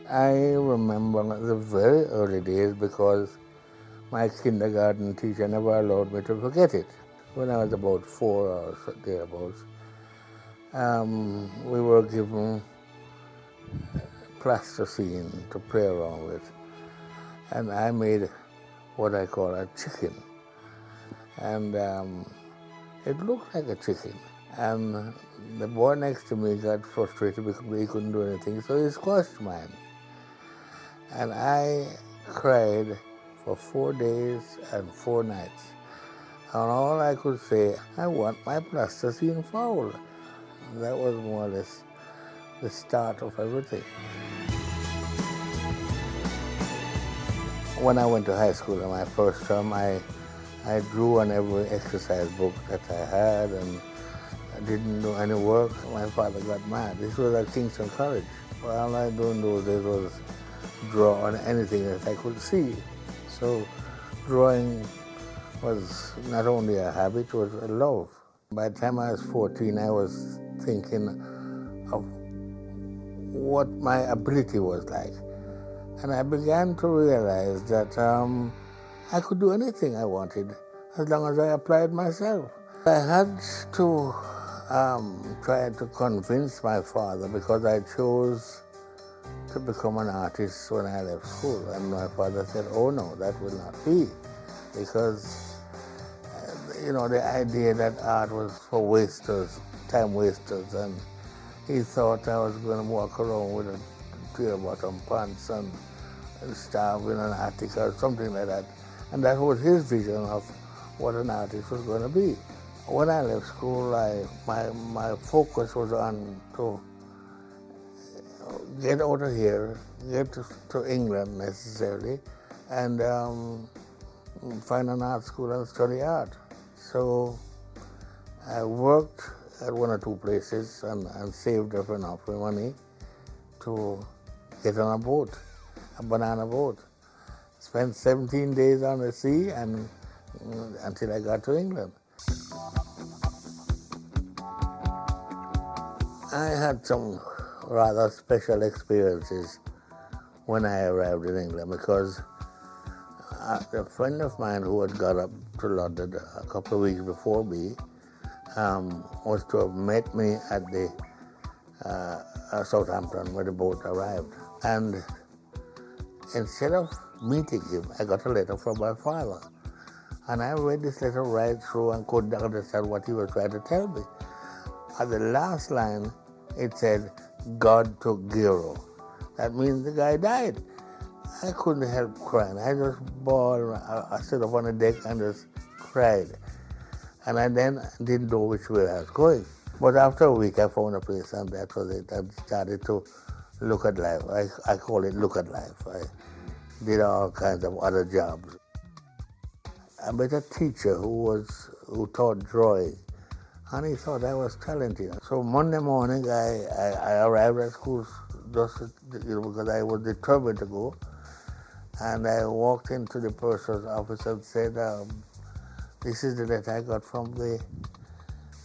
I remember the very early days because my kindergarten teacher never allowed me to forget it. When I was about 4 or thereabouts, we were given plasticine to play around with, and I made what I call a chicken, and it looked like a chicken. And the boy next to me got frustrated because he couldn't do anything, so he squashed mine. And I cried for 4 days and 4 nights. And all I could say, I want my plasticine foul. That was more or less the start of everything. When I went to high school in my first term, I drew on every exercise book that I had, and I didn't do any work. My father got mad. This was at Kingston College. All I do in those days was draw on anything that I could see. So drawing was not only a habit, it was a love. By the time I was 14, I was thinking of what my ability was like. And I began to realize that I could do anything I wanted as long as I applied myself. I had to try to convince my father because I chose to become an artist when I left school. And my father said, oh no, that will not be. Because, the idea that art was for wasters, time wasters, and he thought I was going to walk around with a tear-bottom pants and starve in an attic or something like that. And that was his vision of what an artist was going to be. When I left school, my focus was on to get out of here, get to England necessarily, and find an art school and study art. So I worked at 1 or 2 places and saved up enough money to get on a boat, a banana boat. Spent 17 days on the sea and until I got to England. I had some rather special experiences when I arrived in England because a friend of mine who had got up to London a couple of weeks before me was to have met me at the Southampton where the boat arrived. And instead of meeting him, I got a letter from my father. And I read this letter right through and couldn't understand what he was trying to tell me. At the last line, it said, God took Gero. That means the guy died. I couldn't help crying. I just bawled. I stood up on the deck and just cried. And I then didn't know which way I was going. But after a week, I found a place, and that was it. I started to look at life. I call it look at life. I did all kinds of other jobs. I met a teacher who taught drawing, and he thought I was talented. So Monday morning, I arrived at school just because I was determined to go. And I walked into the purser's office and said, this is the letter I got from the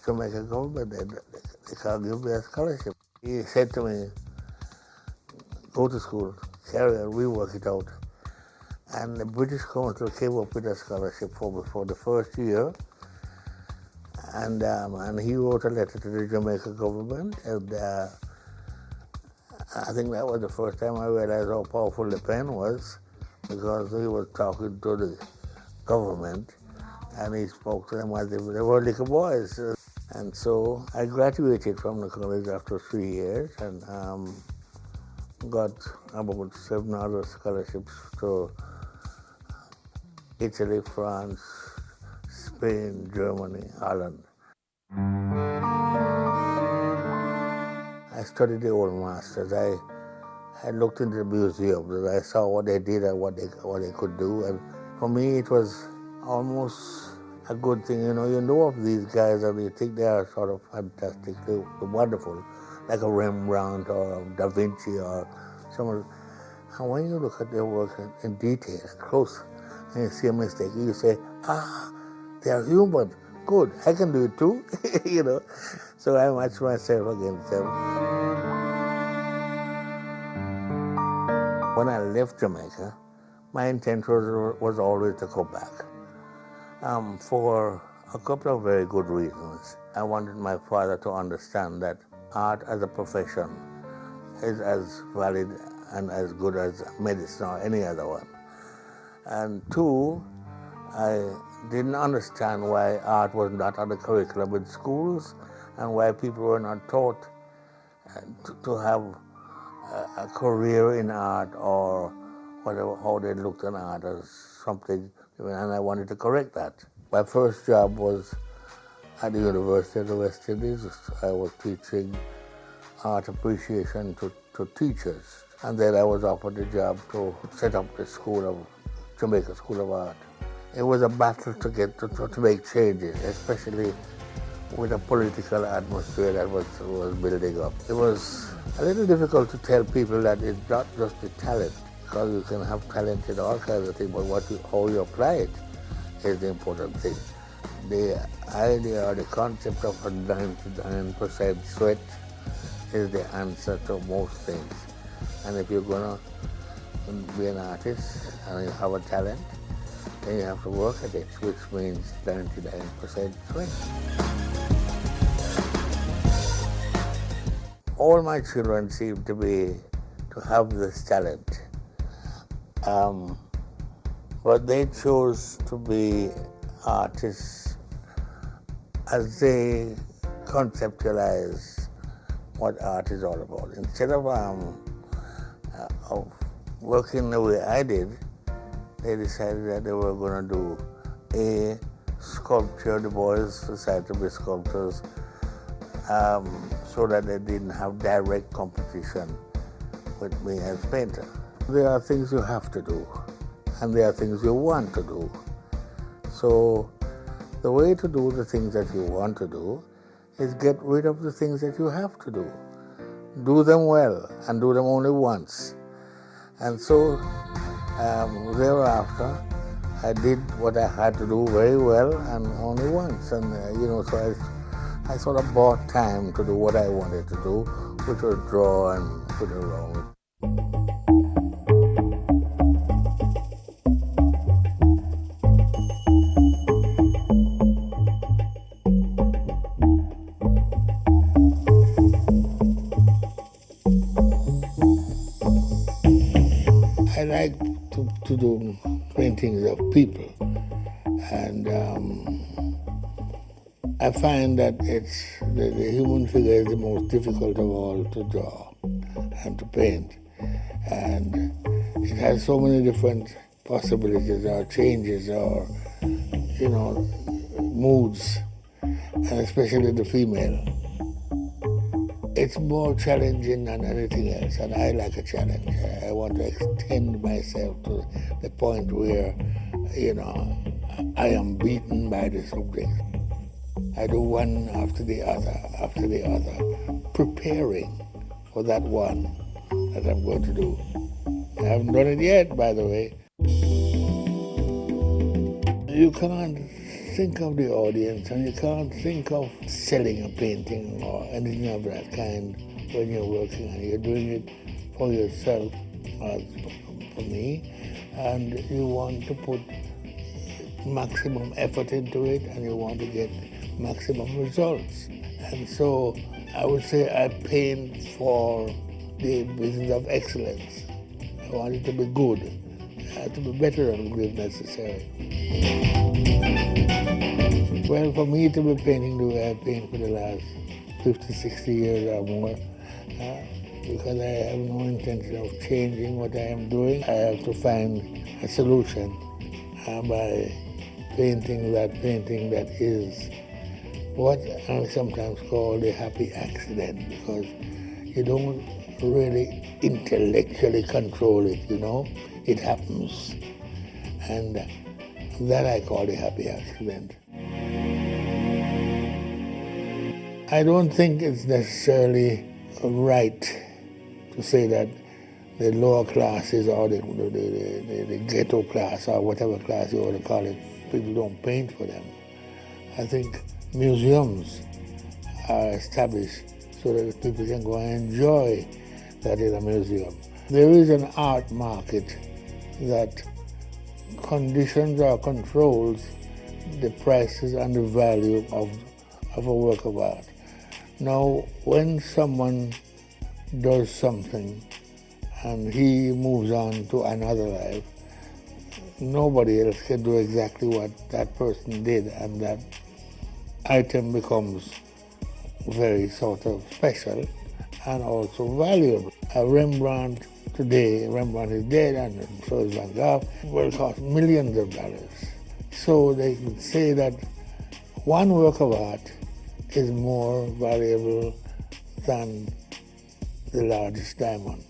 Jamaica government. They can't give me a scholarship. He said to me, go to school, carry on, we work it out. And the British Council came up with a scholarship for me for the first year. And he wrote a letter to the Jamaica government. And I think that was the first time I realized how powerful the pen was, because he was talking to the government and he spoke to them as if they were little boys. And so I graduated from the college after 3 years and got about 7 other scholarships to Italy, France, Spain, Germany, Holland. I studied the old masters. I looked into the museums. I saw what they did and what they could do. And for me, it was almost a good thing. You know of these guys and you think they are sort of fantastic, they're wonderful, like a Rembrandt or a Da Vinci or someone. And when you look at their work in detail, close, and you see a mistake, you say, they are human. Good, I can do it too, So I match myself against them. When I left Jamaica, my intention was always to go back for a couple of very good reasons. I wanted my father to understand that art as a profession is as valid and as good as medicine or any other one. And two, I didn't understand why art was not on the curriculum in schools and why people were not taught to have a career in art or whatever, how they looked at art as something, and I wanted to correct that. My first job was at the University of the West Indies. I was teaching art appreciation to teachers, and then I was offered the job to set up the Jamaica School of Art. It was a battle to get to make changes, especially with a political atmosphere that was building up. It was a little difficult to tell people that it's not just the talent, because you can have talent in all kinds of things, but how you apply it is the important thing. The idea or the concept of a 99% sweat is the answer to most things. And if you're going to be an artist and you have a talent, then you have to work at it, which means 99% sweat. All my children seem to have this talent, but they chose to be artists as they conceptualize what art is all about. Instead of working the way I did, they decided that they were going to do a sculpture. The boys decided to be sculptors, so that they didn't have direct competition with me as painter. There are things you have to do, and there are things you want to do. So the way to do the things that you want to do is get rid of the things that you have to do. Do them well, and do them only once. And so thereafter, I did what I had to do very well and only once. And so I sort of bought time to do what I wanted to do, which was draw and put it around. I like to do paintings of people, and I find that the human figure is the most difficult of all to draw and to paint, and it has so many different possibilities or changes or moods, and especially the female. It's more challenging than anything else, and I like a challenge. I want to extend myself to the point where, I am beaten by the subject. I do one after the other, preparing for that one that I'm going to do. I haven't done it yet, by the way. You can't think of the audience, and you can't think of selling a painting or anything of that kind when you're working, and you're doing it for yourself, as for me, and you want to put maximum effort into it, and you want to get maximum results. And so I would say I paint for the business of excellence. I want it to be good. I have to be better than good if necessary. Well, for me to be painting the way I paint for the last 50, 60 years or more, because I have no intention of changing what I am doing, I have to find a solution by painting that is what I sometimes call the happy accident, because you don't really intellectually control it, it happens. And that I call the happy accident. I don't think it's necessarily right to say that the lower classes or the ghetto class or whatever class you want to call it, people don't paint for them. I think museums are established so that people can go and enjoy that in a museum. There is an art market that conditions or controls the prices and the value of a work of art. Now, when someone does something and he moves on to another life, nobody else can do exactly what that person did, and that item becomes very sort of special and also valuable. A Rembrandt today, Rembrandt is dead and so is Van Gogh, will cost millions of dollars. So they can say that one work of art is more valuable than the largest diamond.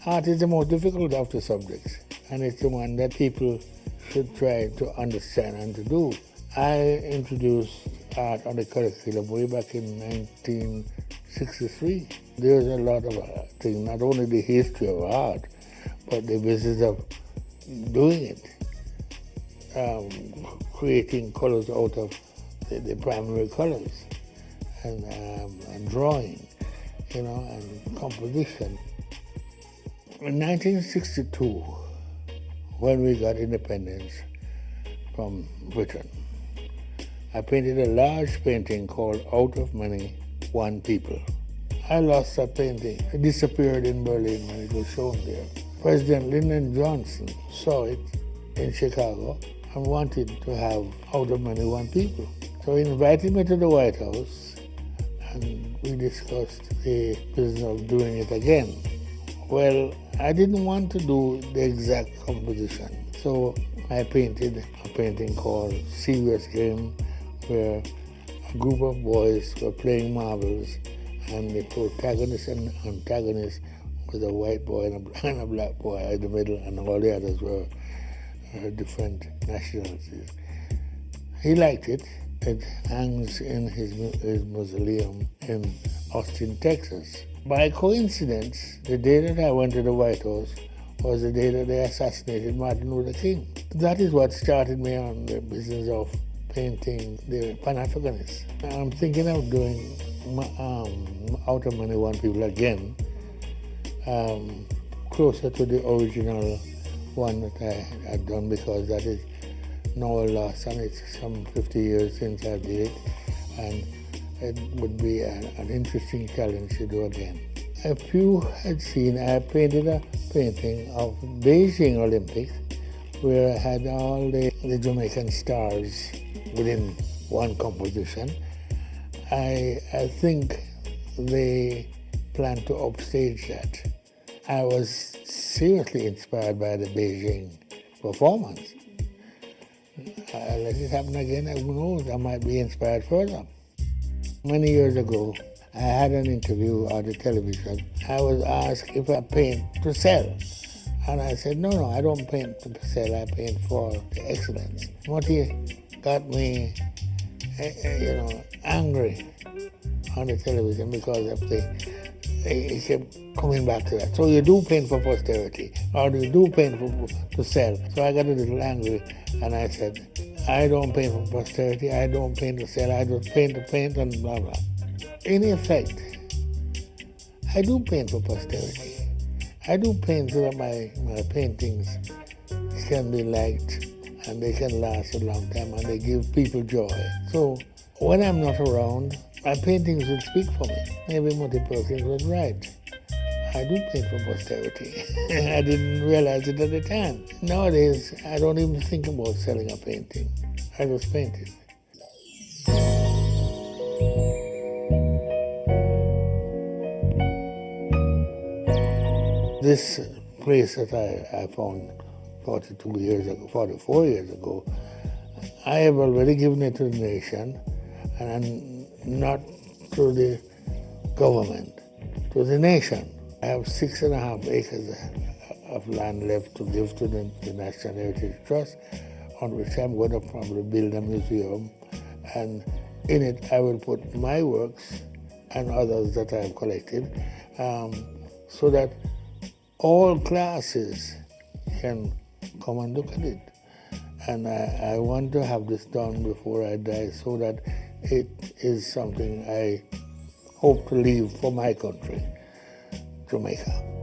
Art is the most difficult of the subjects, and it's the one that people should try to understand and to do. I introduced art on the curriculum way back in 1963. There's a lot of things, not only the history of art, but the business of doing it, creating colors out of the primary colors, and drawing, and composition. In 1962, when we got independence from Britain, I painted a large painting called Out of Many, One People. I lost that painting. It disappeared in Berlin when it was shown there. President Lyndon Johnson saw it in Chicago and wanted to have Out of Many, One People. So he invited me to the White House, and we discussed the business of doing it again. Well, I didn't want to do the exact composition, so I painted a painting called Serious Game, where a group of boys were playing marbles, and the protagonist and antagonist was a white boy and a black boy in the middle, and all the others were different nationalities. He liked it. It hangs in his mausoleum in Austin, Texas. By coincidence, the day that I went to the White House was the day that they assassinated Martin Luther King. That is what started me on the business of painting the Pan-Africanists. I'm thinking of doing Out of Many, One People again, closer to the original one that I had done, because that is now lost, and it's some 50 years since I did it, and it would be an interesting challenge to do again. If you had seen, I painted a painting of Beijing Olympics, where I had all the Jamaican stars within one composition. I think they planned to upstage that. I was seriously inspired by the Beijing performance. Let it happen again, who knows, I might be inspired further. Many years ago, I had an interview on the television. I was asked if I paint to sell. And I said, no, I don't paint to sell, I paint for the excellence. What he got me, angry on the television, because he kept coming back to that. So you do paint for posterity, or you do paint to sell. So I got a little angry, and I said, I don't paint for posterity, I don't paint to sell, I just paint to paint and blah, blah. In effect, I do paint for posterity. I do paint so that my paintings can be liked, and they can last a long time, and they give people joy. So when I'm not around, my paintings will speak for me. Maybe Monty Perkins was right. I do paint for posterity. I didn't realize it at the time. Nowadays, I don't even think about selling a painting. I just paint it. This place that I found 44 years ago, I have already given it to the nation, and not to the government, to the nation. I have 6.5 acres of land left to give to the National Heritage Trust, on which I'm going to probably build a museum, and in it I will put my works and others that I've collected, so that all classes can come and look at it. And I want to have this done before I die, so that it is something I hope to leave for my country. Jamaica.